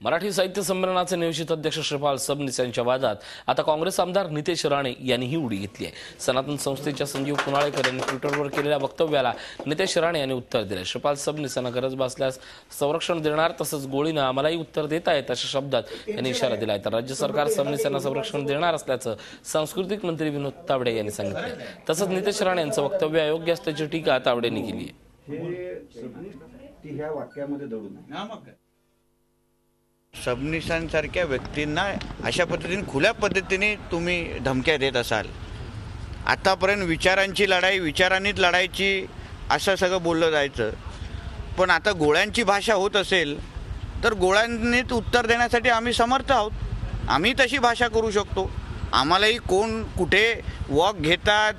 मराठी साहित्य संमेलनाचे नियोजित अध्यक्ष श्रीपाल सबनीस यांच्या वादात आता काँग्रेस आमदार नितेश राणे यांनीही उडी घेतली आहे। सनातन संस्थेच्या संजीव पुनाळेकर यांनी ट्विटरवर केलेल्या वक्तव्याला नितेश राणे यांनी उत्तर दिले। श्रीपाल सबनीस यांना गरज भासल्यास संरक्षण देणार, तसंच गोळीनं आम्हालाही उत्तर देता येत अशा शब्दात यांनी इशारा दिला आहे। तर राज्य सरकार सबनीस यांना संरक्षण देणार असल्याचं सांस्कृतिक मंत्री विनोद तावडे यांनी सांगितलं। तसंच नितेश राणे यांचं वक्तव्य अयोग्य असल्याची टीका तावडेंनी केली आहे। सबनीसांसारख्या व्यक्तींना अशा पद्धतीने खुल्या पद्धतीने तुम्ही धमक्या देत असाल। आतापर्यंत विचारांची लढाई विचारांनीच लढायची असं सगळं बोललं जायचं, पण आता गोळ्यांची भाषा होत असेल तर गोळ्यांनीच उत्तर देण्यासाठी आम्ही समर्थ आहोत। आम्ही तशी भाषा करू शकतो। आम्हालाही कोण कुठे वॉक घेतात,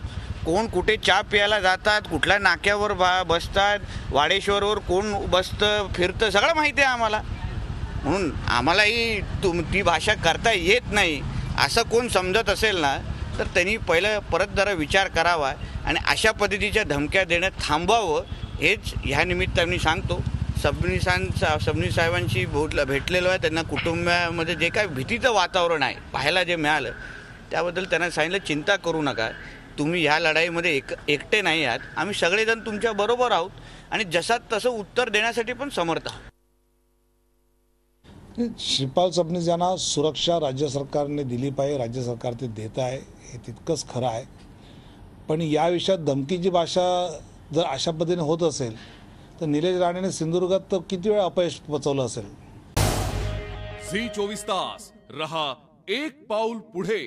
कोण कुठे चहा प्यायला जातात, कुठल्या नाक्यावर बसतात, वाडेश्वरवर कोण बसतं फिरतं सगळं माहिती आहे आम्हाला। म्हणून आम्हालाही ती भाषा करता येत नाही असं कोण समजत असेल ना, तर त्यांनी पहिलं परत जरा विचार करावा आणि अशा पद्धतीच्या धमक्या देणं थांबवावं, हेच ह्या निमित्ताने सांगतो। सबनीस साहेबांशी भेटलेलो आहे, त्यांना कुटुंबामध्ये जे काय भीतीचं वातावरण आहे पाहायला जे मिळालं त्याबद्दल त्यांना सांगितलं चिंता करू नका, तुम्ही ह्या लढाईमध्ये एकटे नाही आहात, आम्ही सगळेजण तुमच्या बरोबर आहोत आणि जसा तसं उत्तर देण्यासाठी पण समर्थ आहोत। श्रीपाल सबनीस यांना सुरक्षा राज्य सरकारने दिली पाहिजे, राज्य सरकार ते देत आहे, हे तितकंच खरं आहे। पण या विषयात धमकीची भाषा जर अशा पद्धतीने होत असेल तर निलेश राणेने सिंधुदुर्गात तर किती वेळा अपयश पचवलं असेल। झी 24 तास रहा एक पाऊल पुढे।